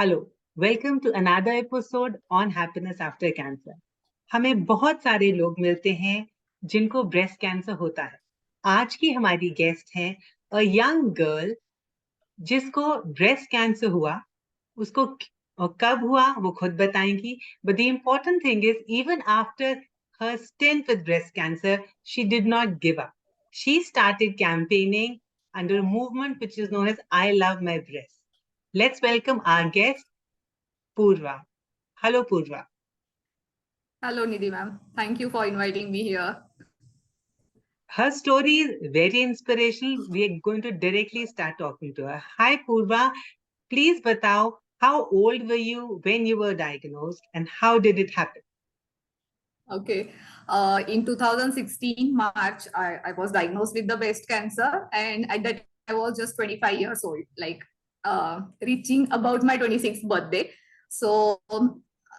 Hello, welcome to another episode on happiness after cancer. हमें बहुत सारे लोग मिलते हैं जिनको ब्रेस्ट कैंसर होता है। आज की हमारी गेस्ट हैं अ यंग गर्ल जिसको ब्रेस्ट कैंसर हुआ। उसको कब हुआ वो खुद बताएंगी। But the important thing is even after her stint with breast cancer, she did not give up. She started campaigning under a movement which is known as I Love My Breast. Let's welcome our guest, Purva. Hello, Purva. Hello, Nidhi ma'am. Thank you for inviting me here. Her story is very inspirational. We are going to directly start talking to her. Hi, Purva. Please batao, how old were you when you were diagnosed and how did it happen? Okay. In 2016 March, I was diagnosed with the breast cancer, and at that I was just 25 years old, like reaching about my 26th birthday. So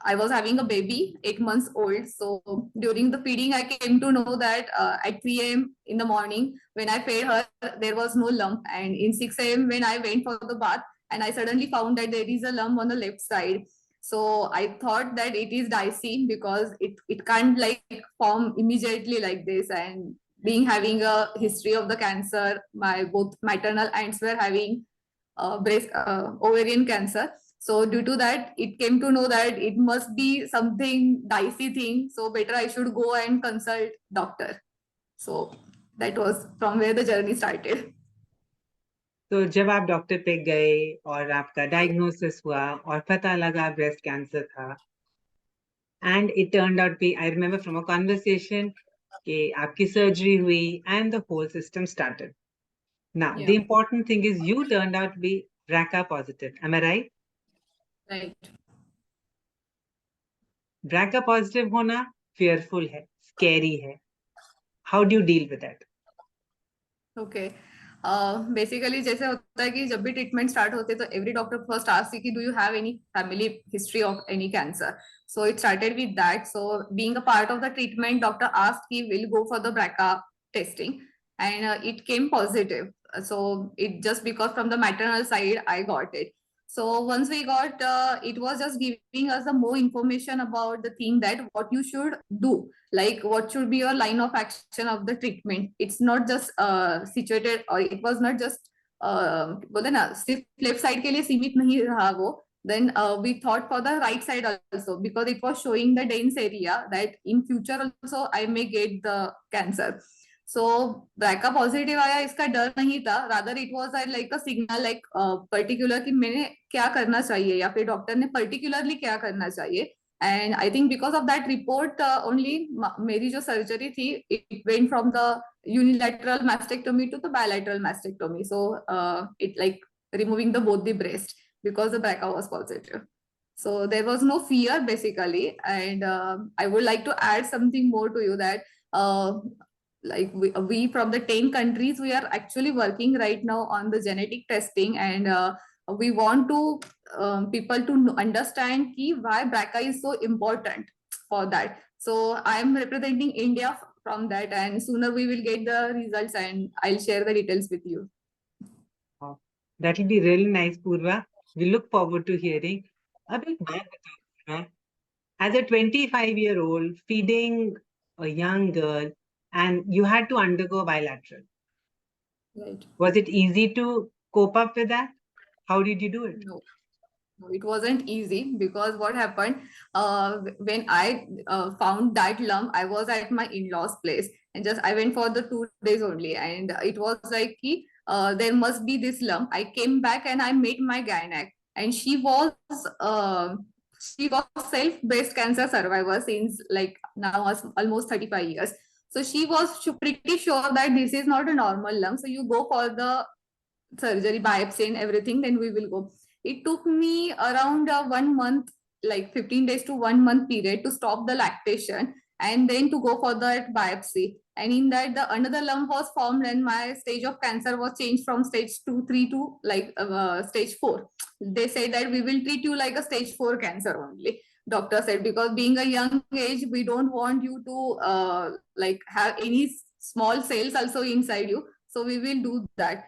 I was having a baby, 8 months old. So during the feeding, I came to know that at 3 a.m. in the morning, when I fed her, there was no lump. And in 6 a.m., when I went for the bath, and I suddenly found that there is a lump on the left side. So I thought that it is dicey because it can't like form immediately like this. And being having a history of the cancer, my both maternal aunts were having breast ovarian cancer. So due to that, it came to know that it must be something dicey thing. So better I should go and consult doctor. So that was from where the journey started. तो जब आप doctor पे गए और आपका diagnosis हुआ और पता लगा ब्रेस्ट कैंसर था and it turned out be I remember from a conversation कि आपकी सर्जरी हुई and the whole system started now the Yeah, important thing is you turned out be BRCA positive am I right right. BRCA positive होना fearful है scary है how do you deal with that okay basically जैसे होता है कि जब भी treatment start होते तो एवरी डॉक्टर फर्स्ट आस्क कि do you have any family history of any cancer. So it started with that. So being a part of the treatment, doctor asked he will go for the BRCA testing, and it came positive. So it just because from the maternal side I got it. So once we got, it was just giving us the more information about the thing that what you should do, like what should be your line of action of the treatment. It's not just situated, or it was not just बोलते ना सिर्फ left side के लिए सीमित नहीं रहा वो. Then we thought for the right side also, because it was showing the dense area that in future also I may get the cancer. So BRCA positive आया, इसका डर नहीं था. Rather it was like a signal, like particular कि मैंने क्या करना चाहिए या फिर डॉक्टर ने पर्टिकुलरली क्या करना चाहिए. And I think because of that report only मेरी जो सर्जरी थी, it went from the unilateral mastectomy to the bilateral mastectomy. So it like removing the both the breast because the BRCA was positive. So there was no fear basically. And I would like to add something more to you that like we from the 10 countries, we are actually working right now on the genetic testing. And we want to people to understand ki why BRCA is so important for that. So I am representing India from that, and sooner we will get the results and I'll share the details with you. Oh, that will be really nice, Purva. We look forward to hearing. अब एक बात बताओ, Purva. As a 25-year-old feeding a young girl, and you had to undergo bilateral. Right. Was it easy to cope up with that? How did you do it? No. No, it wasn't easy, because what happened, when I found that lump, I was at my in-laws place, and just I went for the 2 days only, and it was like there must be this lump. I came back and I met my gynec, and uh, she was self breast cancer survivor since like now almost 35 years. So she was pretty sure that this is not a normal lump. So you go for the surgery, biopsy, and everything, then we will go. It took me around 1 month, like 15 days to 1 month period to stop the lactation and then to go for that biopsy. And in that, the another lump was formed, and my stage of cancer was changed from stage 2, 3 to like stage 4. They said that we will treat you like a stage 4 cancer only. Doctor said, because being a young age, we don't want you to like have any small cells also inside you. So we will do that.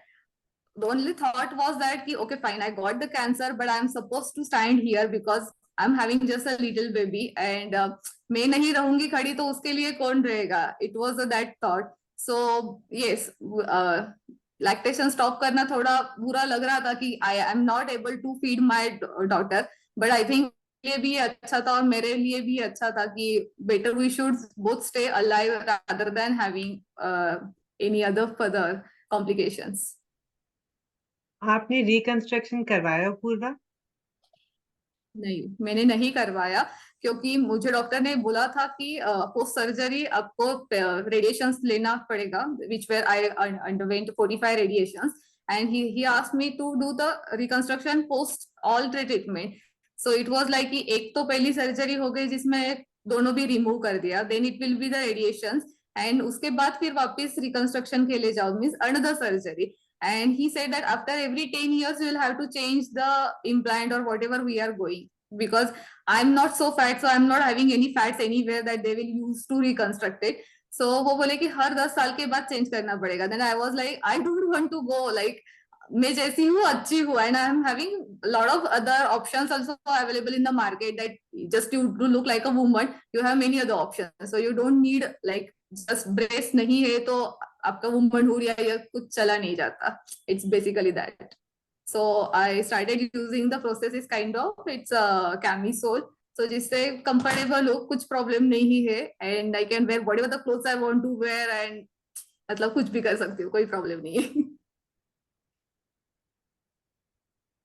the only thought was that ki, okay fine, I got the cancer but I'm supposed to stand here because I'm having just a little baby and मैं नहीं रहूंगी खड़ी तो उसके लिए कौन रहेगा. It was that thought. So yes, lactation stop करना थोड़ा बुरा लग रहा था कि I am not able to feed my daughter, but I think लिए भी अच्छा था और मेरे लिए भी अच्छा था कि better we should both stay alive rather than having any other further complications. आपने रिकंस्ट्रक्शन करवाया पूर्वा? नहीं, मैंने नहीं करवाया क्योंकि मुझे डॉक्टर ने बोला था कि पोस्ट सर्जरी आपको रेडिएशंस लेना पड़ेगा, which where I underwent 45 radiations and he asked me to do the reconstruction post all treatment. So it was like कि एक तो पहली सर्जरी हो गई जिसमें दोनों भी रिमूव कर दिया, then it will be the radiations and उसके बाद फिर वापस रिकंस्ट्रक्शन के लिए जाओ, means another surgery. And he said that after every 10 years you will have to change the implant or whatever we are going, because I'm not so fat, so I'm not having any fats anywhere that they will use to reconstruct it. So वो बोले कि हर 10 साल के बाद change करना पड़ेगा. Then I was like, I don't want to go, like मैं जैसी हूँ अच्छी हूँ, and I'm having a lot of other options also available in the market that just you to look like a woman, you have many other options, so you don't need like just breast नहीं है तो आपका womanhood या कुछ चला नहीं जाता. It's basically that. So I started using the process is kind of it's a camisole. So जिससे comfortable हो, कुछ problem नहीं है, and I can wear whatever the clothes I want to wear and मतलब कुछ भी कर सकती हूँ, कोई problem नहीं है.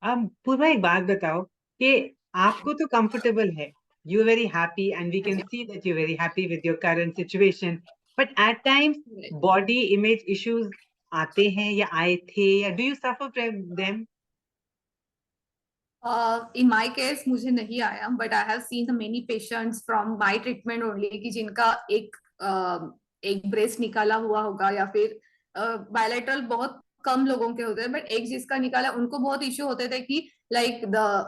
अब पूर्वा एक बात बताओ कि आपको तो कंफर्टेबल है, you are very happy and we can see that you are very happy with your current situation, but at times body image issues आते हैं या आए थे, या do you suffer from them? In my case मुझे नहीं आया, but I have seen the many patients from my treatment only कि जिनका एक ब्रेस्ट निकाला हुआ होगा या फिर बायलैटरल बहुत कम लोगों के होते हैं, बट एक जिसका निकाला उनको बहुत इश्यू होते थे कि लाइक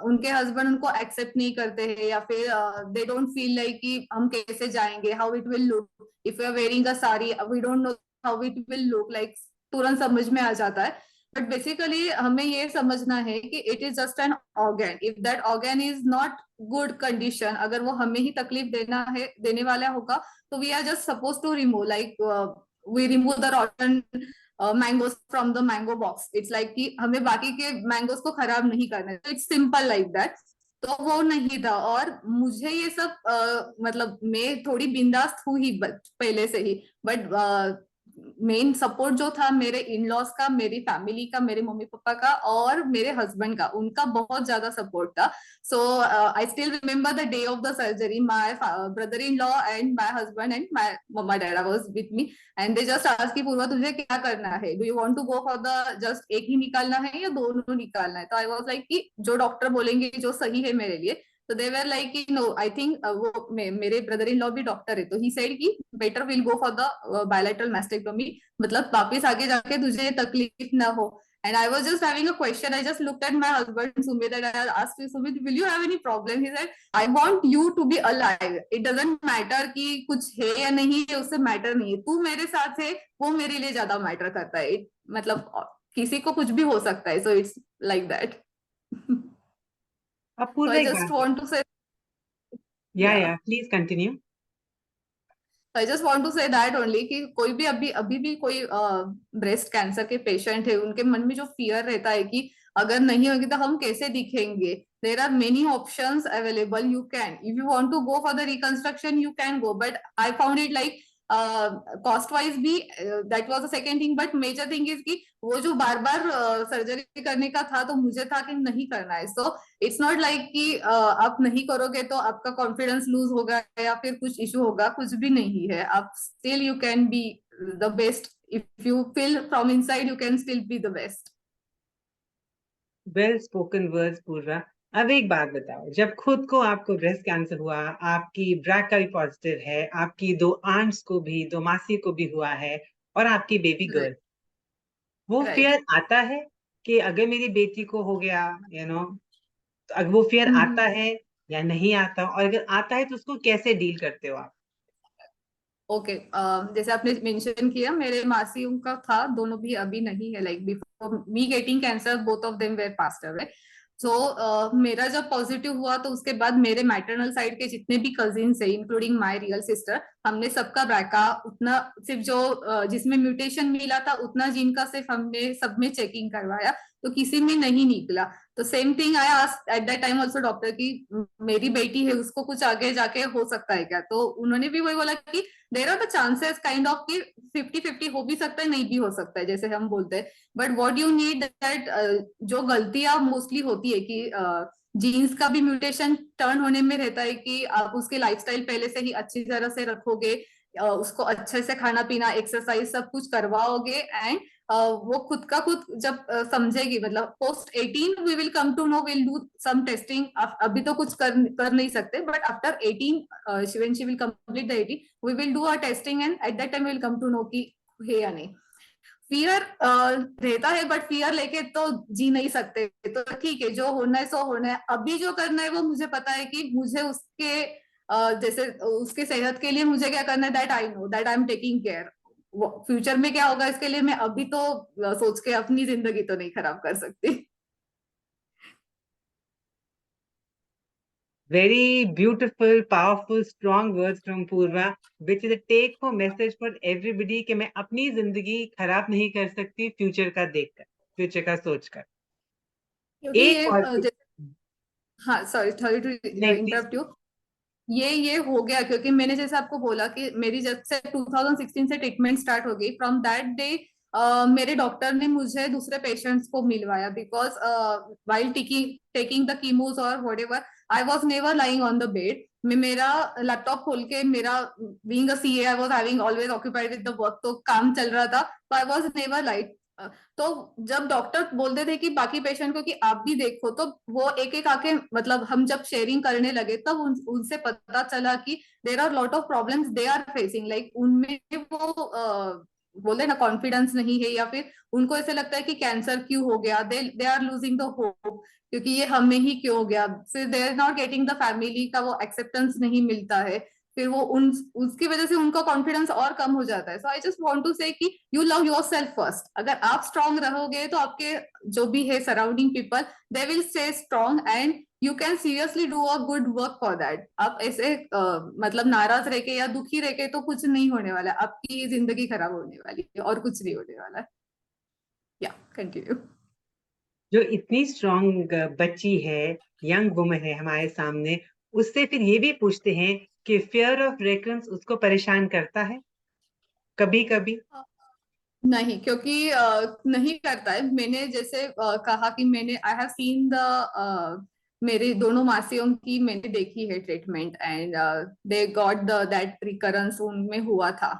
उनके हस्बैंड उनको एक्सेप्ट नहीं करते हैं या फिर दे डोंट फील लाइक कि हम कैसे जाएंगे, how it will look if you are wearing a sari, we don't know how it will look like, तुरंत समझ में आ जाता है. बट बेसिकली हमें ये समझना है कि it is just an organ, if that organ is not good condition, अगर वो हमें ही तकलीफ देने वाला होगा तो we are just suppose to remove, like we remove the rotten mangoes from the mango box. It's like कि हमें बाकी के मैंगोज को खराब नहीं करना है, इट्स सिंपल लाइक दैट. तो वो नहीं था और मुझे ये सब मतलब मैं थोड़ी बिंदास हूँ ही पहले से ही, बट मेन सपोर्ट जो था मेरे इन लॉज का, मेरी फैमिली का, मेरे मम्मी पापा का और मेरे हस्बैंड का, उनका बहुत ज्यादा सपोर्ट था. So I still remember the day of the surgery, my brother in law and my husband and my mamma dad was with me and they just asked कि पूर्वा तुझे क्या करना है, do you want to go for the just एक ही निकालना है या दोनों निकालना है. तो आई वाज लाइक कि जो डॉक्टर बोलेंगे जो सही है मेरे लिए. तो दे वर लाइक कि नो, आई थिंक वो मेरे ब्रदर इन लॉ भी डॉक्टर है, तो ही सेड कि better will go for the bilateral mastectomy, मतलब वापस आगे जाके तुझे तकलीफ ना हो. And I was just having a question. I just looked at my husband Sumit and I asked him, Sumit, will you have any problem? He said, I want you to be alive. It doesn't matter कि कुछ है या नहीं है, उससे matter नहीं है. तू मेरे साथ है, वो मेरे लिए ज्यादा मैटर करता है. मतलब किसी को कुछ भी हो सकता है. So it's like that. अब So पूर्वा I एक just बात, want to say, या yeah. Please continue. I just want to say that only कि कोई भी अभी भी कोई ब्रेस्ट कैंसर के पेशेंट है, उनके मन में जो फियर रहता है कि अगर नहीं होगी तो हम कैसे दिखेंगे, there are many options available. You can, if you want to go for the reconstruction you can go, but I found it like cost wise भी that was the second thing, but major thing is कि वो जो बार बार surgery करने का था तो मुझे था कि नहीं करना है. सो इट्स नॉट लाइक कि आप नहीं करोगे तो आपका कॉन्फिडेंस लूज होगा या फिर कुछ इशू होगा, कुछ भी नहीं है. आप still you can be the best, if you feel from inside you can still be the best. Well spoken words Purva. अब एक बात बताओ, जब खुद को आपको ब्रेस्ट कैंसर हुआ, आपकी ब्रैका भी पॉजिटिव है, आपकी 2 आंट्स को भी, 2 मासी को भी हुआ है, और आपकी बेबी गर्ल, वो राइट. फियर आता है कि अगर मेरी बेटी को हो गया, तो अगर वो फियर आता है या नहीं आता, और अगर आता है तो उसको कैसे डील करते हो आप? ओके जैसे आपने मेंशन किया, मेरे मासियों का था, दोनों भी अभी नहीं है, like before me getting cancer both of them were passed away. So मेरा जब पॉजिटिव हुआ तो उसके बाद मेरे मैटरनल साइड के जितने भी कजिन्स है इंक्लूडिंग माय रियल सिस्टर, हमने सबका ब्रैका उतना, सिर्फ जो जिसमें म्यूटेशन मिला था उतना जीन का सिर्फ हमने सब में चेकिंग करवाया, तो किसी में नहीं निकला। तो same thing I asked eight that time also doctor की मेरी बेटी है उसको कुछ आगे जाके हो सकता है क्या, तो उन्होंने भी वही बोला कि there are the chances kind of कि 50-50 हो भी सकता है, नहीं भी हो सकता है, जैसे हम बोलते हैं। But what you need that, जो गलतियां मोस्टली होती है कि जीन्स का भी म्यूटेशन टर्न होने में रहता है कि आप उसके लाइफस्टाइल पहले से ही अच्छी तरह से रखोगे, उसको अच्छे से खाना पीना एक्सरसाइज सब कुछ करवाओगे, एंड वो खुद का खुद जब समझेगी, मतलब post 18 we will come to know, will do some testing, अभी तो कुछ कर नहीं सकते, but after 18 when she will complete the 18 we will do a testing, and at that time we will come to know कि है या नहीं। फियर रहता है, बट फियर लेके तो जी नहीं सकते, तो ठीक है जो होना है सो होना है, अभी जो करना है वो मुझे पता है कि मुझे उसके जैसे उसके सेहत के लिए मुझे क्या करना है, that I know, that I am taking care. Future में क्या होगा इसके लिए मैं अभी तो सोच के अपनी जिंदगी तो नहीं खराब कर सकती। Very beautiful, powerful, strong words from Purva, which is a take-home message for everybody कि मैं अपनी जिंदगी खराब नहीं कर सकती फ्यूचर का देखकर, फ्यूचर का सोचकर। क्योंकि एक ये और हाँ सॉरी सॉरी टू नहीं प्लीज। इंटरप्ट यू, ये हो गया क्योंकि मैंने जैसे आपको बोला कि मेरी जब से 2016 से ट्रीटमेंट स्टार्ट हो गई, फ्रॉम दैट डे मेरे डॉक्टर ने मुझे दूसरे पेशेंट्स को मिलवाया, because while taking taking the chemos और whatever I was never lying on the bed. मैं मेरा लैपटॉप खोल के, मेरा being a CA I was having always occupied with the work, तो काम चल रहा था, तो आई वाज नेवर लाइक। तो जब डॉक्टर बोलते थे कि बाकी पेशेंट को कि आप भी देखो, तो वो एक एक आके, मतलब हम जब शेयरिंग करने लगे तब उनसे पता चला कि there are lot of problems they are facing, like उनमें वो बोले ना कॉन्फिडेंस नहीं है, या फिर उनको ऐसे लगता है कि कैंसर क्यों हो गया, they are losing the hope, क्योंकि ये हमें ही क्यों हो गया, फिर they are not getting the family का वो एक्सेप्टेंस नहीं मिलता है, फिर वो उसकी वजह से उनका कॉन्फिडेंस और कम हो जाता है। So I just want to से कि you love your self first, अगर आप स्ट्रांग रहोगे तो आपके जो भी है surrounding people they will stay strong, and you can seriously do a good work for that. आप ऐसे मतलब नाराज रह के या दुखी रह के तो कुछ नहीं होने वाला, आपकी जिंदगी खराब होने वाली है और कुछ नहीं होने वाला। या कंटिन्यू। जो इतनी स्ट्रांग बच्ची है, यंग वुमन है हमारे सामने, उससे फिर ये भी पूछते हैं कि फियर ऑफ रेकरेंस उसको परेशान करता है कभी कभी। नहीं, क्योंकि नहीं करता है। मैंने जैसे कहा कि मैंने आई हैव सीन द मेरे दोनों मासियों की मैंने देखी है treatment, and they got the that recurrence, उनमें हुआ था,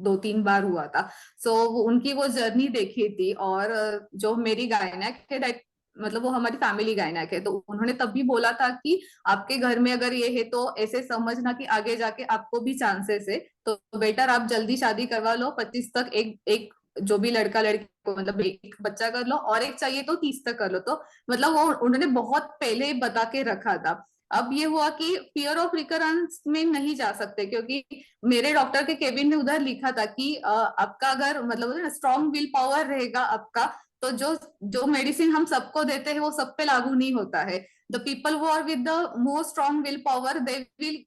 2-3 बार हुआ था। सो उनकी वो जर्नी देखी थी, और जो मेरी गायनेक है दैट, मतलब वो हमारी फैमिली गायनेक है, तो उन्होंने तब भी बोला था कि आपके घर में अगर ये है तो ऐसे समझना कि आगे जाके आपको भी चांसेस है, तो बेटर आप जल्दी शादी करवा लो, 25 तक एक एक जो भी लड़का लड़की को, मतलब एक बच्चा कर लो, और एक चाहिए तो 30 तक कर लो, तो मतलब वो उन्होंने बहुत पहले बता के रखा था। अब ये हुआ कि फियर ऑफ रिकरेंस में नहीं जा सकते, क्योंकि मेरे डॉक्टर के केबिन में उधर लिखा था कि आपका अगर मतलब स्ट्रॉन्ग विल पावर रहेगा आपका, तो जो जो मेडिसिन हम सबको देते हैं वो सब पे लागू नहीं होता है। The people who are with the more strong will power they will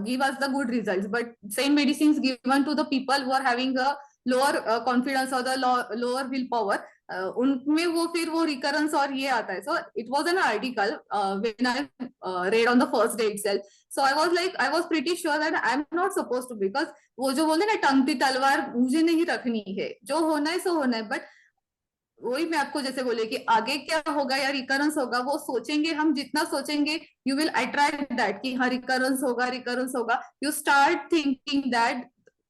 give us the good results, but same medicines given to the people who are having a lower confidence or the lower willpower, उनमें वो फिर वो recurrence और ये आता है। So it was an article when I read on the first day itself, so I was like, I was pretty sure that I'm not supposed to, because वो जो बोलते ना टंगती तलवार मुझे नहीं रखनी है, जो होना है सो होना है, बट वही मैं आपको जैसे बोले कि आगे क्या होगा या रिकरेंस होगा, वो सोचेंगे हम, जितना सोचेंगे यू विल अट्रैक्ट दैट कि हाँ रिकरेंस होगा, रिकरेंस होगा, यू स्टार्ट थिंकिंग दैट,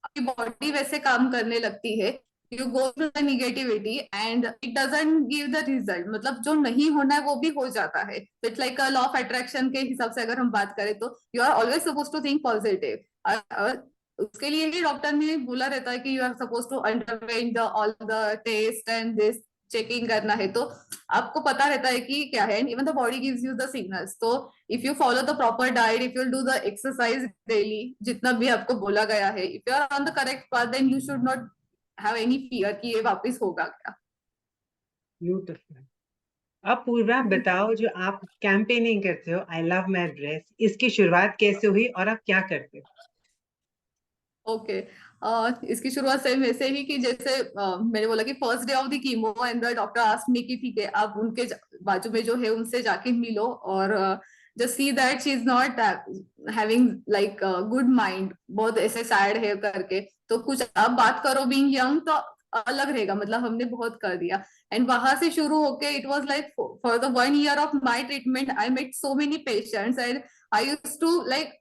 आपकी बॉडी वैसे काम करने लगती है, you go to the negativity and it doesn't give the result, मतलब जो नहीं होना है वो भी हो जाता है। It's like law of attraction के हिसाब से अगर हम बात करें तो you are always suppose to think positive. उसके लिए ही डॉक्टर ने बोला रहता है कि you are suppose to underwent the all the test and this, checking करना है, तो आपको पता रहता है कि क्या है, even the body gives you the signals. तो if you follow the proper diet, if you do the exercise daily, जितना भी आपको बोला गया है, if you are on the correct path, then you should not have any fear कि ये वापस होगा क्या। ब्यूटीफुल। अब पूर्वा बताओ, जो आप कैंपेनिंग करते हो आई लव माई ड्रेस, इसकी शुरुआत कैसे हुई और आप क्या करते हो? ओके इसकी शुरुआत सेम वैसे ही कि जैसे मैंने बोला कि first day of the chemo and the doctor asked me कि ठीक है, आप उनके बाजू में जो है उनसे जाके मिलो और just see that she is not having like good mind, बहुत ऐसे सैड है करके, तो कुछ आप बात करो, बीइंग यंग तो अलग रहेगा, मतलब हमने बहुत कर दिया। एंड वहां से शुरू होके it was like for the 1 year of my treatment I met so many patients and I used to like,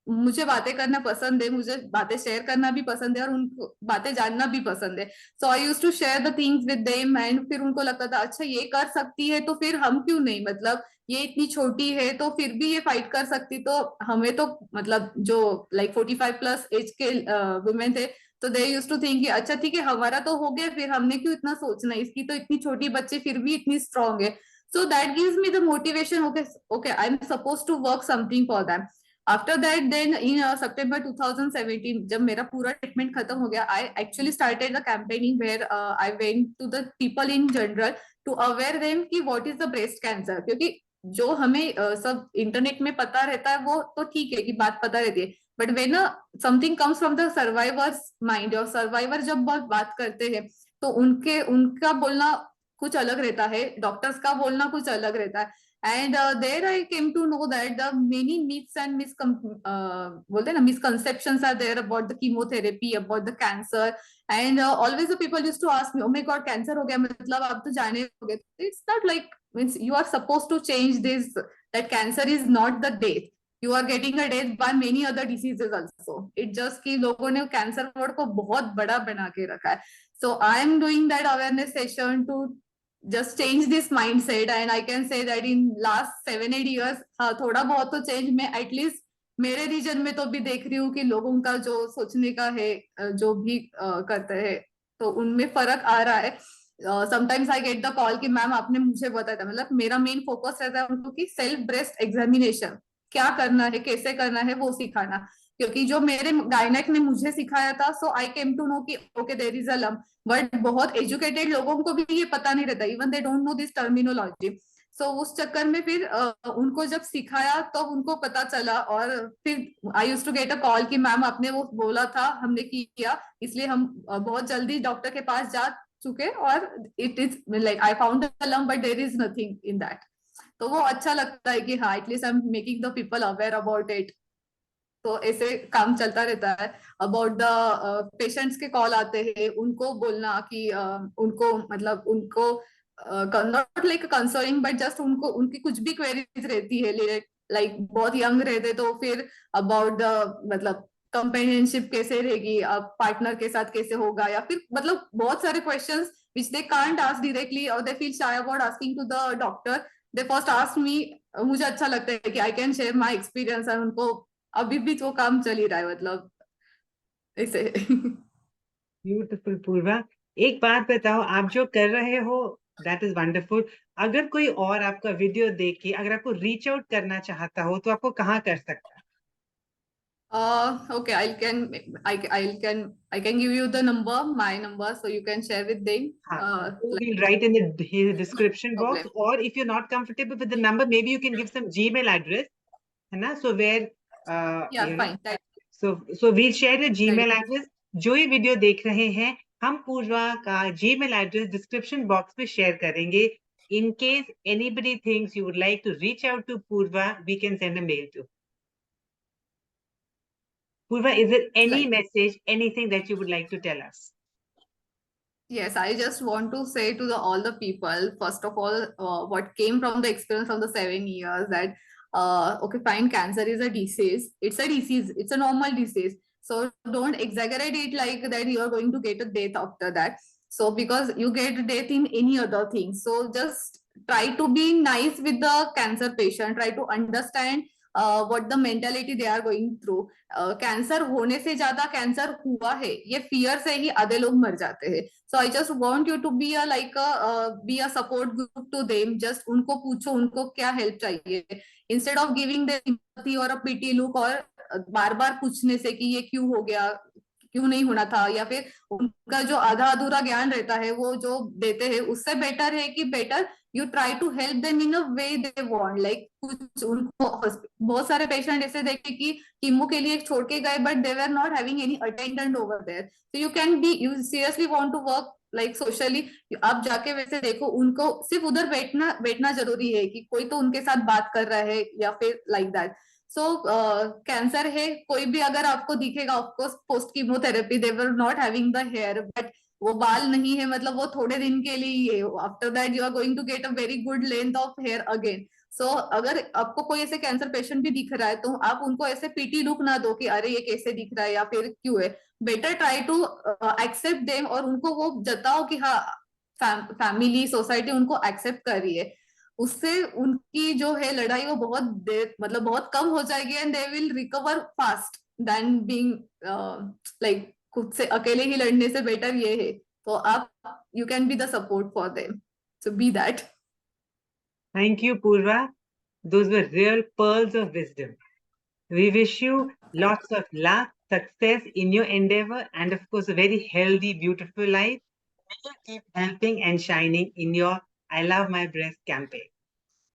मुझे बातें करना पसंद है, मुझे बातें शेयर करना भी पसंद है और उनको बातें जानना भी पसंद है। So I use to share the things with them and फिर उनको लगता था अच्छा ये कर सकती है तो फिर हम क्यों नहीं, मतलब ये इतनी छोटी है तो फिर भी ये फाइट कर सकती, तो हमें तो मतलब जो लाइक 45+ एज के वुमेन थे, तो दे यूज टू थिंक अच्छा ठीक है हमारा तो हो गया, फिर हमने क्यों इतना सोचना, इसकी तो इतनी छोटी बच्चे फिर भी इतनी स्ट्रांग है। So that gives me the motivation, okay okay I am suppose to work something for them. After that then in सितंबर 2017 जब मेरा पूरा ट्रीटमेंट खत्म हो गया, I actually started the campaigning where I went to the people in general to aware them कि what is the breast cancer, क्योंकि जो हमें सब इंटरनेट में पता रहता है वो तो ठीक है कि बात पता रहती है, but when something comes from the survivors mind, और सर्वाइवर जब बहुत बात करते हैं तो उनका बोलना कुछ अलग रहता है, डॉक्टर्स का बोलना कुछ अलग रहता है। And there I came to know that the many myths and बोलते हैं ना misconceptions are there about the chemotherapy, about the cancer, and always the people used to ask me, oh my god, cancer हो गया मतलब आप तो जाने हो गए। It's not like, means you are supposed to change this, that cancer is not the death, you are getting a death by many other diseases also, it just कि लोगों ने कैंसर वर्ड को बहुत बड़ा बना के रखा है। So I am doing that awareness session to just change this mindset, and I can say that in last 7-8 years हाँ थोड़ा बहुत तो चेंज मैं एटलीस्ट मेरे रीजन में तो भी देख रही हूँ कि लोगों का जो सोचने का है, जो भी करते हैं तो उनमें फर्क आ रहा है। Sometimes I get the call कि मैम आपने मुझे बताया था, मतलब मेरा मेन फोकस रहता है उनको कि सेल्फ ब्रेस्ट एग्जामिनेशन क्या करना है, कैसे करना है वो सिखाना, क्योंकि जो मेरे गायनेक ने मुझे सिखाया था, so I came to know कि okay there is a lump, but बहुत एजुकेटेड लोगों को भी ये पता नहीं रहता, even they don't know this terminology. So उस चक्कर में फिर उनको जब सिखाया तो उनको पता चला, और फिर I use to get a call कि मैम आपने वो बोला था हमने किया, इसलिए हम बहुत जल्दी डॉक्टर के पास जा चुके, और it is like I found a lump but there is nothing in that. तो वो अच्छा लगता है कि हाँ at least I am making the people aware about it. तो ऐसे काम चलता रहता है। अबाउट द पेशेंट्स के कॉल आते हैं, उनको बोलना कि उनको मतलब उनको not like concerning but just उनको उनकी कुछ भी क्वेरीज रहती है, लाइक बहुत यंग रहते तो फिर अबाउट द मतलब कंपेनियनशिप कैसे रहेगी, अब पार्टनर के साथ कैसे होगा, या फिर मतलब बहुत सारे questions which they can't ask directly और they feel shy about asking to the doctor, they first ask me. मुझे अच्छा लगता है कि I can share my experience, और उनको अभी भी तो काम चल ही रहा है मतलब ऐसे। ब्यूटीफुल पूर्वा। एक बात बताओ, आप जो कर रहे हो दैट इज वंडरफुल। अगर कोई और आपका वीडियो देख के अगर आपको रीच आउट करना चाहता हो तो आपको कहाँ कर सकता है? Okay, I can give you the number, my number, so you can share with them. हाँ, वो Like, we'll write in the description box, problem. or if you're not comfortable with the number, maybe you can give some Gmail address, है ना? So where Yeah, you know, fine. so we'll share the That Gmail address। जो ये video देख रहे हैं, हम पूर्वा का Gmail address description box में शेयर करेंगे। In case anybody thinks you would like to reach out to Purva, we can send a mail to Purva. Is there any like message, anything that you would like to tell us? yes, I just want to say to all the people, first of all, what came from the experience of the 7 years, that okay, fine, cancer is a disease. It's a disease. It's a normal disease. So don't exaggerate it like that you are going to get a death after that. So because you get death in any other thing. So just try to be nice with the cancer patient. Try to understand what the mentality they are going through. Cancer होने से ज्यादा cancer हुआ है ये fear से ही आधे लोग मर जाते हैं. So I just want you to be a like be a support group to them. Just उनको पूछो उनको क्या हेल्प चाहिए, instead of giving them sympathy और अ पिटी लुक, और बार बार पूछने से कि ये क्यों हो गया, क्यों नहीं होना था, या फिर उनका जो आधा अधूरा ज्ञान रहता है वो जो देते हैं. उससे बेटर है कि better you try to help them in a way they want. Like कुछ उनको बहुत सारे पेशेंट ऐसे देखे कि कीमो के लिए छोड़ के गए but they were not having any attendant over there. So you can be, you seriously want to work like socially, आप जाके वैसे देखो, उनको सिर्फ उधर बैठना बैठना जरूरी है कि कोई तो उनके साथ बात कर रहा है या फिर लाइक दैट. सो कैंसर है, कोई भी अगर आपको दिखेगा, of course post chemotherapy they were not having the hair, but वो बाल नहीं है, मतलब वो थोड़े दिन के लिए ही है. After that you are going to get a very good length of hair again. So अगर आपको कोई ऐसे कैंसर पेशेंट भी दिख रहा है तो आप उनको ऐसे पीटी लुक ना दो कि अरे ये कैसे दिख रहा है या फिर क्यों है. Better try to accept them, और उनको वो जताओ कि हाँ फैमिली सोसाइटी उनको एक्सेप्ट कर रही है. उससे उनकी जो है लड़ाई वो बहुत देर, मतलब बहुत कम हो जाएगी, and they will recover fast then being like खुद से अकेले ही लड़ने से बेटर ये है. तो आप, you can be the support for them, so be that. Thank you, Purva. Those were real pearls of wisdom. We wish you lots of luck, success in your endeavor, and of course, a very healthy, beautiful life. May you keep helping and shining in your I Love My Breast campaign.